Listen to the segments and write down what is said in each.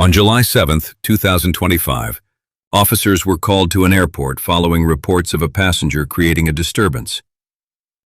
On July 7, 2025, officers were called to an airport following reports of a passenger creating a disturbance.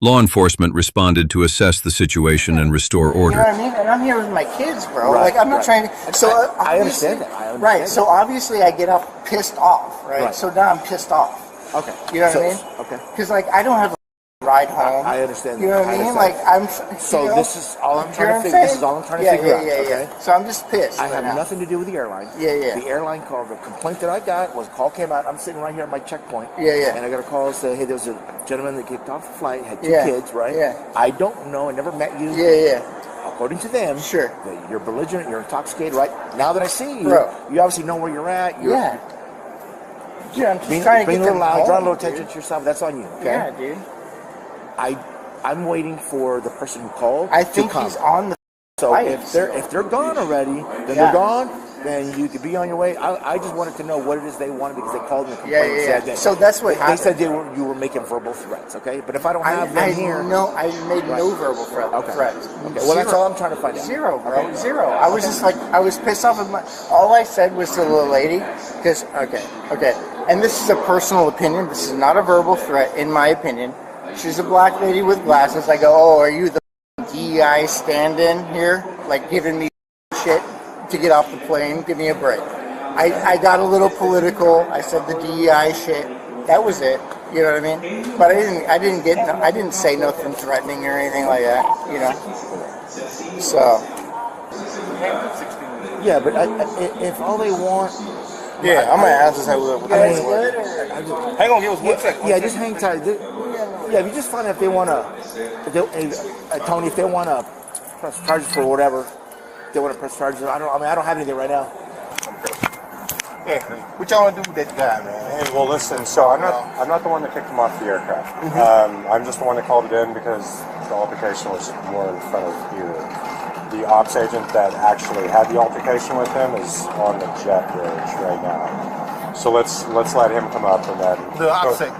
Law enforcement responded to assess the situation and restore order. You know what I mean? And I'm here with my kids, bro. Right, like, I'm not right. trying to... So I understand that. I understand right, that. so obviously I get up pissed off, right? So now I'm pissed off. Okay. You know what So- I mean? Okay. Because, like, I don't have a ride home. I understand You know what that. I mean? understand. Like, I'm... So you know, this is all I'm you know trying what to I'm figure. This saying? is all I'm trying to figure out. Okay. So I'm just pissed I have right now. nothing to do with the airline. Yeah. The airline called. The complaint that I got was call came out. I'm sitting right here at my checkpoint. Yeah. And I got a call and say, hey, there was a gentleman that kicked off the flight, had two Yeah, kids, right? yeah. I don't know. I never met you. Yeah. According to them, Sure. that you're belligerent, you're intoxicated, right? Now that I see you, Bro. you obviously know where you're at. You're Yeah. Dude, I'm just being, trying to being get a them little loud, home, drawing a little dude. attention to yourself. That's on you. Okay. Yeah, dude. I'm waiting for the person who called. I think to come. he's on the So flight. if they're gone already, then Yeah. they're gone. Then you could be on your way. I just wanted to know what it is they wanted because they called me and complained and said that. So that's what they happened. said you were making verbal threats. Okay, but if I don't have them here, I made no verbal threats. Okay. Well, that's all I'm trying to find out. Zero, bro. Okay. Zero. I was just like, I was pissed off at all I said was to the little lady, because, okay. And this is a personal opinion. This is not a verbal threat, in my opinion. She's a black lady with glasses. I go, oh, are you the DEI stand-in here? Like, giving me shit to get off the plane? Give me a break. I got a little political. I said the DEI shit. That was it. You know what I mean? But I didn't say nothing threatening or anything like that. You know. So. Yeah, but if all they want. Yeah, I'm gonna ask this. Hang on, give us 1 second. Yeah, just hang tight. Yeah, if you just find out if they want to, Tony, if they want to press charges for whatever, they want to press charges. I don't have anything right now. Yeah, what y'all want to do with that guy, man? Hey, well, listen. So I'm not the one that kicked him off the aircraft. I'm just the one that called it in because the altercation was more in front of you. The ops agent that actually had the altercation with him is on the jet bridge right now. So let's let him come up and then. The OPSEC,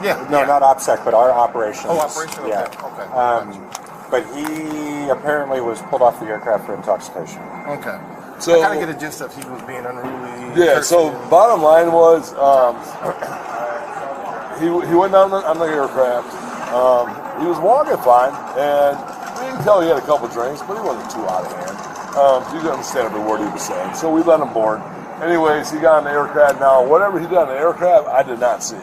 yeah. No, not OPSEC, but our operations. Oh, operations. Yeah. Okay. But he apparently was pulled off the aircraft for intoxication. Okay. So I kind of get a gist of he was being unruly. yeah. So bottom line was he went down on the aircraft. He was walking fine, and we can tell he had a couple drinks, but he wasn't too out of hand. So you could understand every word he was saying. So we let him board. Anyways, he got on the aircraft. Now, whatever he did on the aircraft, I did not see.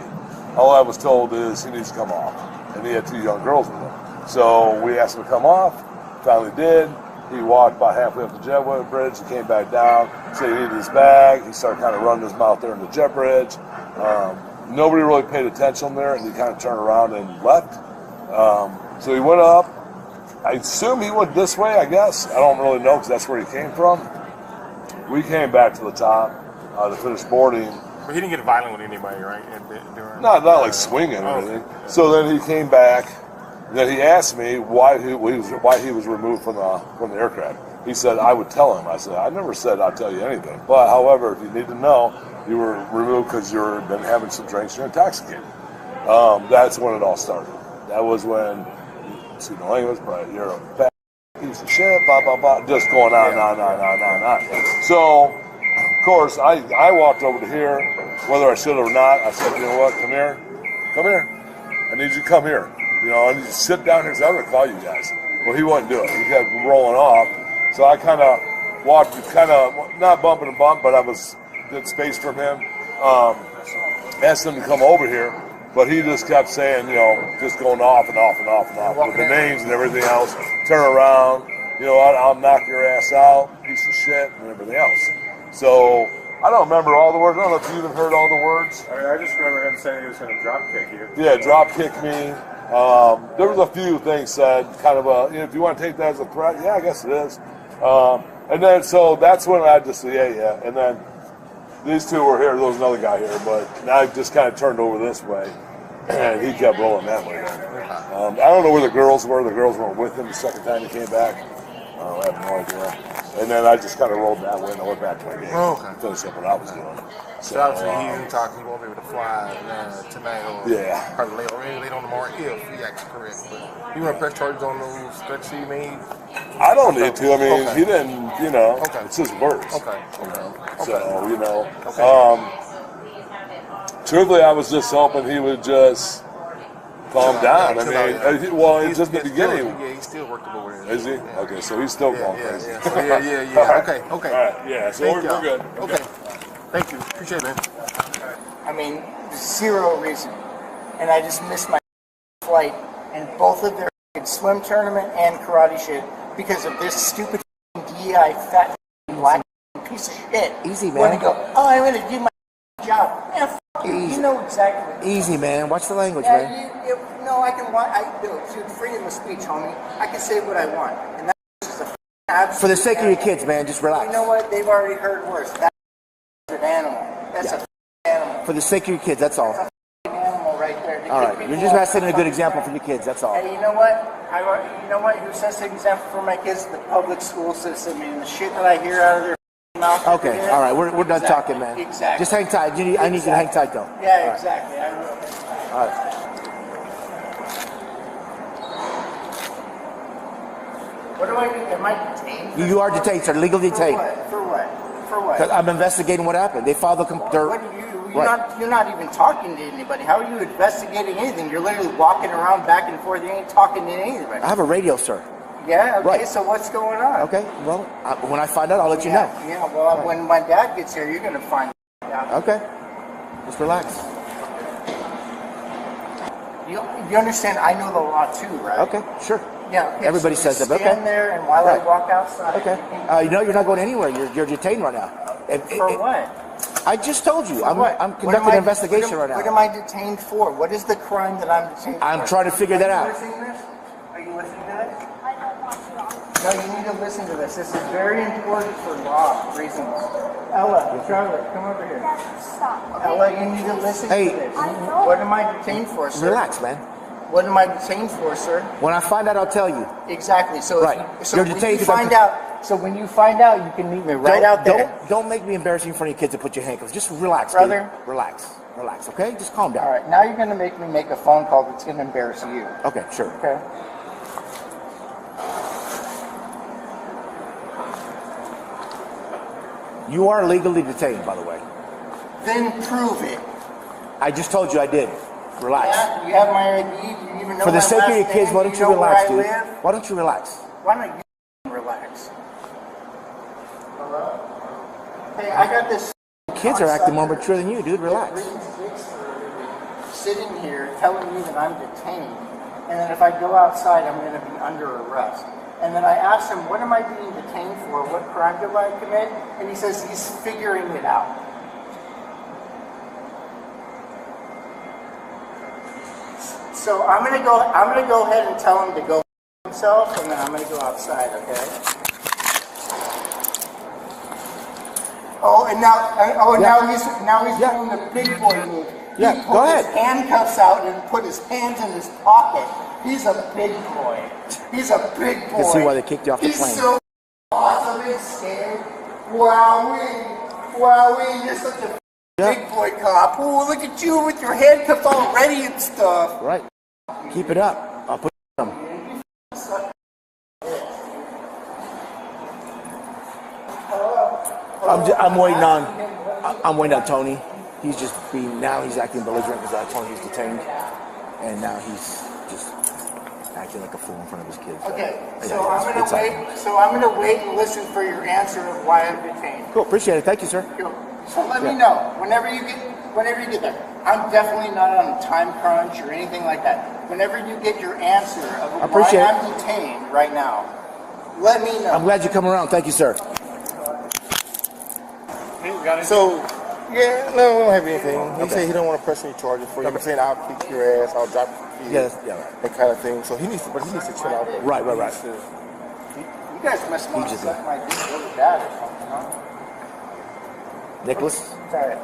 All I was told is he needs to come off, and he had two young girls with him. So we asked him to come off. Finally did. He walked about halfway up the jet bridge. He came back down. Said he needed his bag. He started kind of running his mouth there in the jet bridge. Nobody really paid attention there, and he kind of turned around and left. So he went up. I assume he went this way, I guess. I don't really know because that's where he came from. We came back to the top to finish boarding. But he didn't get violent with anybody, right? Not like swinging or anything. So then he came back. Then he asked me why he was removed from the aircraft. He said I would tell him. I said I never said I'd tell you anything. But however, if you need to know, you were removed because you've been having some drinks. You're intoxicated. That's when it all started. That was when too no English, but you're a fat piece of shit. Blah blah blah. Just going on. So of course I walked over to here, whether I should or not. I said, you know what? Come here. I need you to come here. You know, I need you to sit down here because I'm going to call you guys. Well, he wouldn't do it. He kept rolling off. So I kind of walked, not bumping and bump, but I was good space from him. Asked him to come over here, but he just kept saying, you know, just going off and off with the names and everything else. Turn around, you know, I'll knock your ass out, piece of shit, and everything else. So I don't remember all the words. I don't know if you even heard all the words. I mean, I just remember him saying he was going to drop kick you. Yeah, drop kick me. There was a few things said, kind of you know, if you want to take that as a threat, yeah, I guess it is. And then, so that's when I just said, yeah. And then these two were here. There was another guy here, but now I just kind of turned over this way, and he kept rolling that way. I don't know where the girls were. The girls weren't with him the second time he came back. I have no idea. And then I just kind of rolled that way and I went back to my game. Oh, okay. Finished up what I was doing. So obviously he didn't talk. He won't be able to fly tonight or Yeah. probably later, or maybe later on tomorrow if he acts correct. But you want to press charges on those threats he made? I don't need to. I mean, Okay. he didn't, you know, Okay. it's his words. Okay. You know? Okay. So, you know, Okay. truthfully, I was just hoping he would just calm down. I mean, well, it's just the beginning. He's still working over there. Is he? Okay, so he's still going crazy. Yeah. So, yeah. Okay. All right, yeah, so we're good. Okay. Thank you. Appreciate it, man. I mean, zero reason. And I just missed my flight and both of their swim tournament and karate shit because of this stupid DEI fat black piece of shit. Easy, man. Wanna go, oh, I'm going to do my job. Yeah, f you. Easy. You know exactly. Easy, man. Watch the language, man. No, I can watch. Dude, freedom of speech, homie. I can say what I want. And that's just a absolute For the sake of your animal. kids, man, just relax. You know what? They've already heard worse. That's an animal. That's a animal. For the sake of your kids, that's all. Animal right there. To All kick right, you're people just not off. setting a good example for your kids. That's all. And you know what? You know what? Who sets the example for my kids? The public school system. And the shit that I hear out of their mouth. Okay, all right, we're done Exactly. talking, man. Exactly. Just hang tight. I need you to hang tight, though. Yeah, All right. exactly. I will. All right. What do I do? Am I detained? You are detained, sir. Legally detained. For what? For what? Because I'm investigating what happened. They filed the What are right. you're not even talking to anybody. How are you investigating anything? You're literally walking around back and forth. You ain't talking to anybody. I have a radio, sir. Yeah. Okay. Right. So what's going on? Okay. Well, when I find out, I'll let you know. Yeah. Well, when my dad gets here, you're gonna find out. Okay. Just relax. You understand? I know the law too, right? Okay. Sure. Yeah. Okay, Everybody so says that. Stand Okay. there, and while Right. I walk outside. Okay. You know you're not going anywhere. You're detained right now. For what? I just told you. I'm What? I'm What conducting am I- an investigation what am- right What now. am I detained for? What is the crime that I'm detained for? I'm trying to figure that out. Are you listening to this? Are you listening to this? I don't want you on. No, you need to listen to this. This is very important for law reasons. Ella, Charlotte, come over here. Stop. Okay? Ella, you need to listen Hey. to this. I know. What am I detained for, sir? Relax, man. What am I detained for, sir? When I find out, I'll tell you. Exactly. So, Right. so You're when detained you because I'm- find out, so when you find out, you can meet me right out there, Don't make me embarrassing in front of your kids to put your handcuffs. Just relax, Brother. dude. Relax. Relax. Okay. Just calm down. All right. Now you're going to make me make a phone call that's going to embarrass you. Okay. Sure. Okay. You are legally detained, by the way. Then prove it. I just told you I did. Relax. Yeah, you have my ID. Do you even know For the my sake of last your kids, name? why Do don't you know where relax, I dude? live? Why don't you relax? Why don't you relax? Hello? Hey, I got this. Kids are acting more mature than you, dude. Relax. Sitting here telling me that I'm detained, and that if I go outside, I'm going to be under arrest. And then I asked him, what am I being detained for? What crime did I commit? And he says he's figuring it out. So I'm going to go ahead and tell him to go himself, and then I'm going to go outside, okay? Oh, and now he's Yeah. doing the big boy move. Yeah, He go pulled ahead. his handcuffs out and put his hands in his pocket. He's a big boy. He's a big boy. can see why they kicked you off the He's plane. so awesome and scared. Wowee, wowee, you're such a Yeah. big boy cop. Ooh, look at you with your handcuffs all ready and stuff. Right. Keep it up. I'll put them. I'm waiting on. I'm waiting on Tony. He's just he's acting belligerent because I told him he's detained, and now he's just acting like a fool in front of his kids. Okay, Yeah, so I'm it's gonna happening. wait. So I'm gonna wait and listen for your answer of why I'm detained. Cool. Appreciate it. Thank you, sir. Cool. So let me know whenever you get there. I'm definitely not on a time crunch or anything like that. Whenever you get your answer of why appreciate it. I'm detained right now, let me know. I'm glad you come around. Thank you, sir. So, yeah, no, we don't have anything. He said he don't want to press any charges for you. I'm saying I'll kick your ass, I'll drop your feet, Yeah. that kind of thing. So he needs to chill out. Right. You guys must want to just- suck my dick really bad or something, huh? Nicholas, Sorry.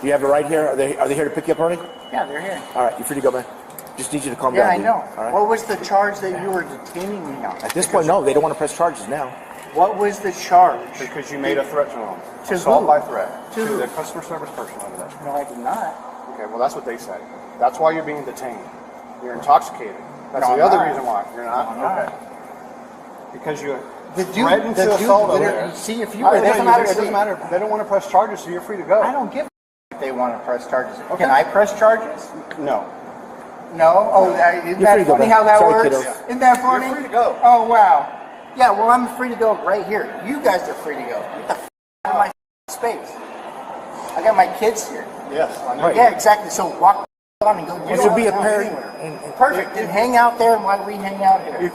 do you have it right here? Are they here to pick you up already? Yeah, they're here. All right, you're free to go, man. Just need you to calm Yeah, down. I dude. know. All right. What was the charge that you were detaining me on? At this point, no, they don't want to press charges now. What was the charge? Because you made a threat to them. To Assault who? by threat. To who? the customer service person over there. No, I did not. Okay, well, that's what they say. That's why you're being detained. You're intoxicated. That's No, the I'm other not. reason why. You're not? I'm not. Okay. Because you The dude, threatened the to dude assault over literally, there. see, if you It were there, doesn't you matter. would It doesn't see. matter. They don't want to press charges, so you're free to go. I don't give a if they want to press charges. Okay. Can I press charges? No. No? Oh, isn't You're that free to go, funny man. how that Sorry, works? kiddo. Isn't that funny? You're free to go. Oh, wow. Yeah, well, I'm free to go right here. You guys are free to go. Get the out of my space. I got my kids here. Yes, I know. Yeah, exactly. So walk on and go. It would be a parent. Perfect. Then hang out there while we hang out here. If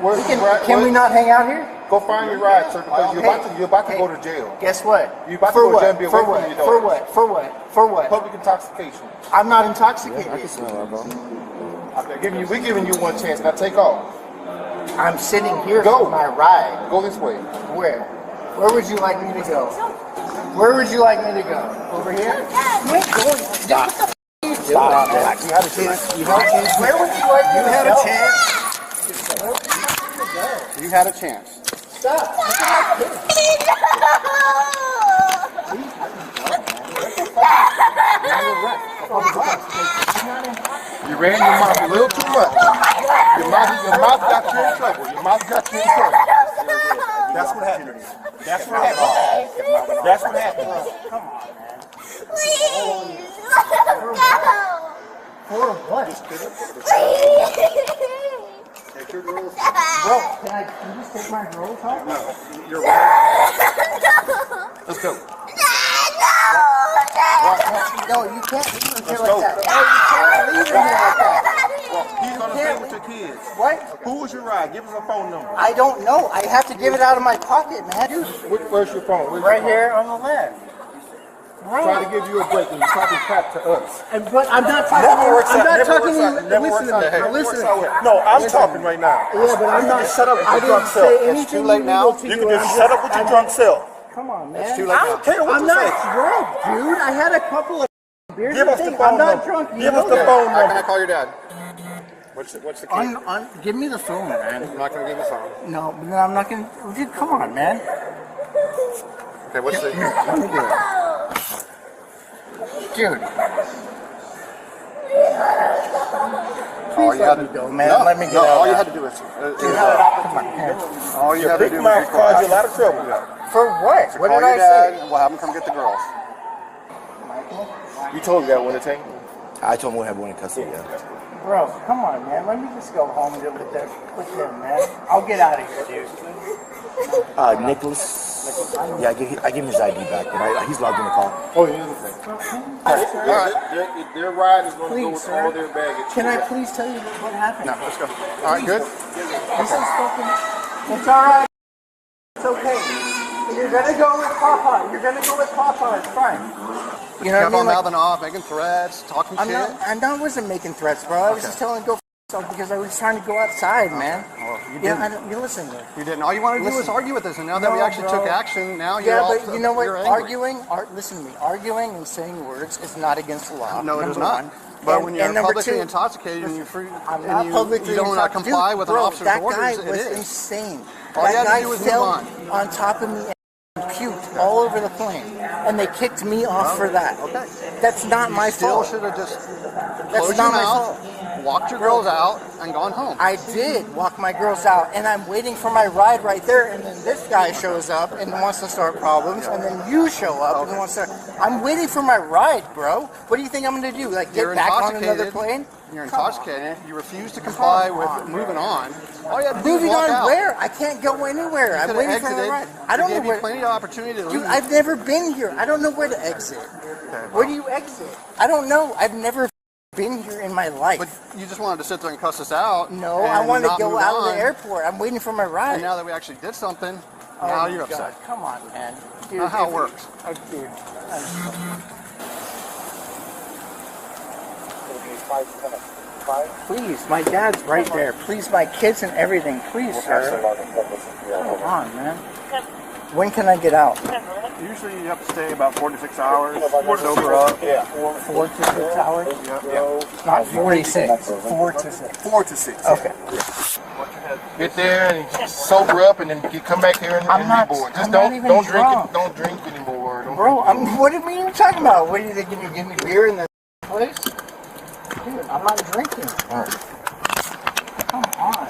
where's We the ride- can we not hang out here? Go find your ride, sir, because you're about to go to jail. Guess what? You about to For go to what? jail and be For away from what? your For daughter. what? For what? For what? Public intoxication. I'm not intoxicated. We're giving you one chance. Now take off. I'm sitting here Go. for my ride. Go this way. Where? Where would you like me to go? Where would you like me to go? Over here? You ain't going. Stop. Stop. Relax. You had a chance. You had a chance. Where would you like me You to had go? a chance. You had a chance. Stop. Look at my kids. You ran your mouth a little too much. Your mouth got you in trouble. Your mouth got you in trouble. That's what happened. That's what happened. That's what happened. For what? Bro, can you just take my girls home? You're right. Let's go. No, you can't leave him here Let's go. like that. No, you can't leave him here like that. Well, he's gonna stay with your kids. What? Who was your ride? Give us a phone number. I don't know. I have to give it out of my pocket, man. Where's your phone? Where's Right your phone? here on the left. Trying to give you a break and you're talking crap to us. But I'm not talking to you. I'm not talking to you. Listen to me. Listen to me. No, I'm talking right now. Yeah, but I'm not. Shut up with I your didn't drunk say self. It's anything too late now. illegal to You you. can just shut up with your drunk self. Come on, man. It's too late I now. don't care what I'm you not say. drunk, dude. I had a couple of beers. Give and us the things. phone I'm not number. drunk. You Give us know the that. phone number. How can I call your dad? What's the key? Give me the phone, man. I'm not going to give you the phone. No, but then I'm not gonna. Dude, come on, man. Okay, what's the... Let me do it. Dude. All you had to Go, man. Let me get out. all you had to do is... Come on, man. all you had to Big do was... mouth caused you a lot of trouble. For what? What Call did your I dad say? and we'll have him come get the girls. You told me that when it came. I told him we'll have one in custody. Yeah. Bro, come on, man. Let me just go home and deal with them, man. I'll get out of here, dude. Nicholas. Yeah, I gave him his ID back, but he's logged in the call. Oh, here's the thing. All right, their ride is going to go Please, with sir. all their baggage. Can I please tell you what happened? No, let's go. All right, good? This is fucking. It's alright. It's okay. You're gonna go with Papa. You're gonna go with Papa. It's fine. You know Kept what I on mean? Like, mouthing off, making threats, talking shit. I wasn't making threats, bro. I was just telling him to go f yourself because I was trying to go outside, man. Well, you Yeah, didn't. you listen to me. You didn't. All you wanted to do was Listen. argue with us, and now that we No, actually bro. took action, now you're Yeah, all... but you know what? you're angry. Listen to me. Arguing and saying words is not against the law. No, it is number not. one. But And- when you're and number publicly two, intoxicated and you're free, I'm and not you, publicly you don't intoxicated. comply Dude, with bro, an officer's that orders, guy it was is. insane. All you That had to guy do was move fell on. top of me and puked all over the plane, and they kicked me off for that. Okay. That's not my Still fault. should have just That's closed your not my mouth, walked your girls out, and gone home. I did walk my girls out, and I'm waiting for my ride right there, and then this guy shows up and wants to start problems, and then you show up and wants to. I'm waiting for my ride, bro. What do you think I'm gonna do? Like You're get back on another intoxicated. plane? You're Come on, intoxicated. man. You refuse to comply Come with on, moving on. All you had to do was Moving walk on out. where? I can't go anywhere. I'm Could have waiting for my exited. ride. I don't They know gave where. you plenty of opportunity to Dude, leave. I've never been here. I don't know where to exit. Where do you exit? I don't know. I've never been here in my life. But you just wanted to sit there and cuss us out. No, and I wanted to not go move out of on. the airport. I'm waiting for my ride. And now that we actually did something, Oh now my you're God, upset. Come on, man. Dude, Not how it if- works. Oh, dude. Please, my dad's right there. Please, my kids and everything. Please, sir. Come on, man. When can I get out? Usually you have to stay about 4 to 6 hours. Sober up. Yeah. 4 to 6 hours? Yeah. Not 46. 4 to 6. 4 to 6. Okay. Watch your head. get there and sober up, and then come back here and, I'm not- be bored. Just I'm not don't even don't drink drunk. it. Don't drink anymore. Don't Bro, drink what do you mean you're talking about? What are they going to give me beer in the place? Dude, I'm not drinking. Come on.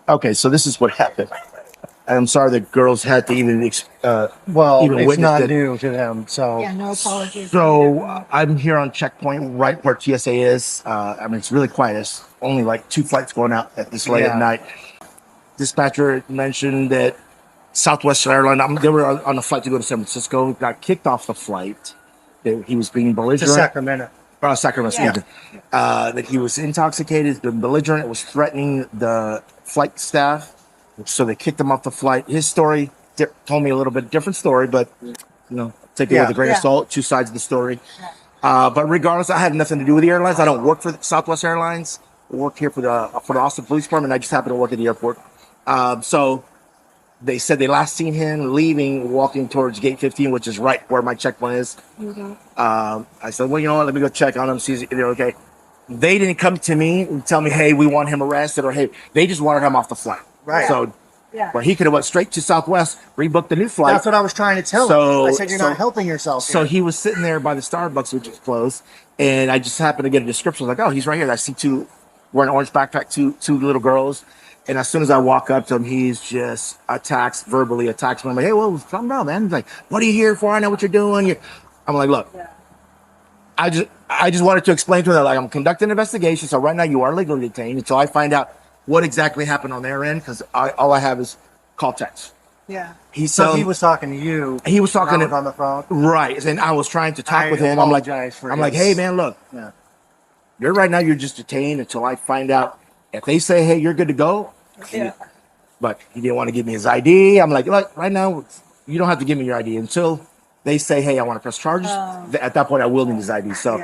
Okay, so this is what happened. I'm sorry the girls had to even Well, even it's witnessed not it. new to them, so Yeah, no apologies. So I'm here on checkpoint right where TSA is. I mean, it's really quiet. It's only like 2 flights going out at this late Yeah. at night. Dispatcher mentioned that Southwest Airlines, they were on a flight to go to San Francisco, got kicked off the flight. That he was being to belligerent. Sacramento. Sacramento, excuse me. That he was intoxicated, been belligerent, was threatening the flight staff. So they kicked him off the flight. His story told me a little bit different story, but take it with a grain of salt. 2 sides of the story. But regardless, I have nothing to do with the airlines. I don't work for Southwest Airlines. I work here for the Austin Police Department. I just happen to work at the airport. So they said they last seen him leaving, walking towards gate 15, which is right where my checkpoint is. I said, well, you know what? Let me go check on him, see if they're okay. They didn't come to me and tell me, hey, we want him arrested, or hey, they just wanted him off the flight. Right. So, where he could have went straight to Southwest, rebooked a new flight. That's what I was trying to tell So- him. I said, you're so- not helping yourself. So here. he was sitting there by the Starbucks, which is closed, and I just happened to get a description. I was like, oh, he's right here. I see 2 wearing an orange backpack, two little girls. And as soon as I walk up to him, he's just verbally attacks me. I'm like, hey, well, calm down, man. He's like, what are you here for? I know what you're doing. I'm like, look, I just wanted to explain to him that like I'm conducting an investigation. So right now you are legally detained until I find out what exactly happened on their end, because all I have is call text. Yeah. So he was talking to you. He was talking and I to was on the phone. right, and I was trying to talk I with him. I'm like, apologize for I'm like, his- hey man, look, Yeah. you're right now. You're just detained until I find out if they say, hey, you're good to go. Yeah. But he didn't want to give me his ID. I'm like, look, right now you don't have to give me your ID until they say, hey, I want to press charges. At that point, I will need his ID. So,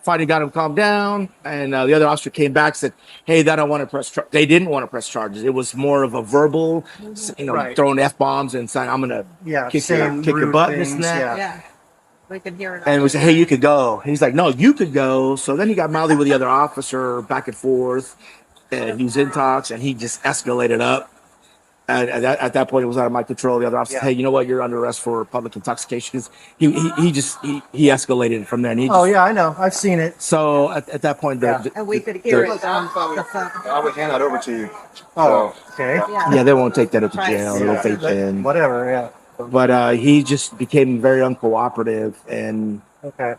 finally got him calmed down, and the other officer came back, said, hey, they don't want to press they didn't want to press charges. It was more of a verbal, Right. throwing F-bombs and saying, I'm going to kick saying your rude butt, this and things, that. Yeah. We could hear it. And we said, hey, you could go. And he's like, no, you could go. So then he got mouthy with the other officer, back and forth, and he was in talks, and he just escalated up. And at that point, it was out of my control. The other officer, hey, you know what? You're under arrest for public intoxication. He escalated it from there. And he just, Oh yeah, I know. I've seen it. So at that point, And we could hear it on the phone. I would hand that over to you. Oh, okay. Yeah. they won't take that up to Right. jail. It'll take in. Whatever. Yeah. But he just became very uncooperative, and Okay.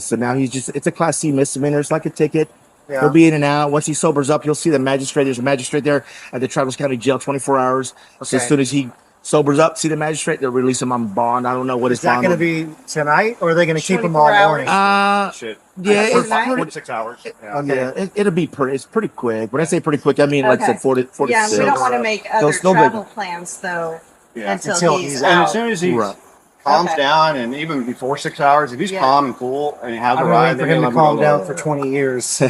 so now it's a Class C misdemeanor. It's like a ticket. Yeah. He'll be in and out. Once he sobers up, you'll see the magistrate. There's a magistrate there at the Travis County Jail, 24 hours. So Okay. as soon as he sobers up, see the magistrate, they'll release him on bond. I don't know what his Is that bond going to be tonight, or are they going to keep him all 24 hours. morning? yeah, For it's 46 hours. yeah, it'll be it's pretty quick. When I say pretty quick, I mean like I Okay. said, 46. Yeah, we don't want to make other Those- they'll be- travel plans though until Until he's he's And out. as soon as he Right. calms Okay. down, and even before 6 hours, if he's Yeah. calm and cool and he has a I've been ride, waiting for then him he'll to let me calm go. down for 20 years.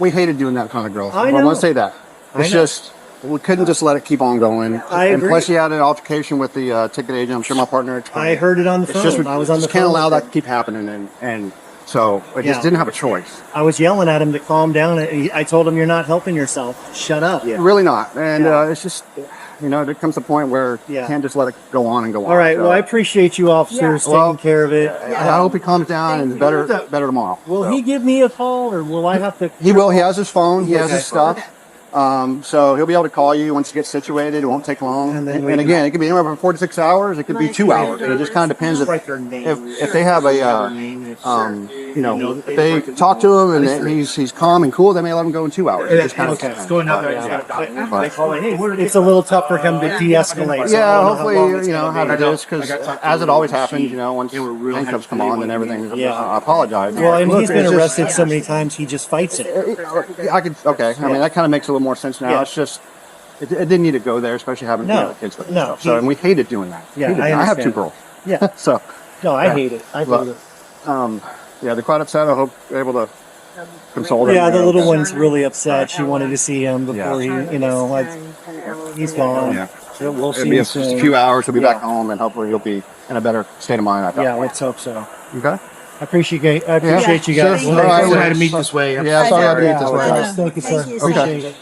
We hated doing that kind of girl. I I know. want to say that. It's know. just we couldn't just let it keep on going. I And agree. plus, he had an altercation with the ticket agent. I'm sure my partner. I heard it on the It's phone. just I was on the just can't phone. allow with that him. to keep happening, and so I Yeah. just didn't have a choice. I was yelling at him to calm down. I told him, "You're not helping yourself. Shut up." Really not, and Yeah. it's just there comes a point where Yeah. you can't just let it go on and go on. All right. So, Well, I appreciate you officers Yeah. Well, taking care of it. I hope he calms down and is better tomorrow. Will So. he give me a call, or will I have to? He will. He has his phone. He has Okay. his stuff. So he'll be able to call you once you get situated. It won't take long. And And, then we can- again, it could be anywhere from 4 to 6 hours. It could be 2 hours. It just kind of depends Write their name. if they have a if they talk to him and he's calm and cool, they may let him go in 2 hours. It just kind of It's going up there. It's a little tough for him to de-escalate. so I yeah. don't know how Hopefully, long it's how gonna it is because as it always happens, once handcuffs come on, then everything. Yeah. I apologize. be. Well, and Look, he's been it's just- arrested so many times, he just fights it. I could. Okay. I mean, that kind of makes a little more sense now. Yeah. It's just. It didn't need to go there, especially having No. kids with No. So, and we hated doing that. Yeah, Hated I that. I have 2 understand. girls. Yeah. So, No, I hate it. I hate But- it. yeah, they're quite upset. I hope they're able to console them. Yeah, the little one's really upset. She wanted to see him before Yeah. he's gone. Yeah. So we'll It'll see be him just a soon. few hours. He'll be Yeah. back home, and hopefully he'll be in a better state of mind. I thought. Yeah, let's hope so. Okay. I appreciate you guys. Sure. All right. We had to meet this way. Yeah, sorry I had to meet this way. Thank you, sir. Thank you. Appreciate it.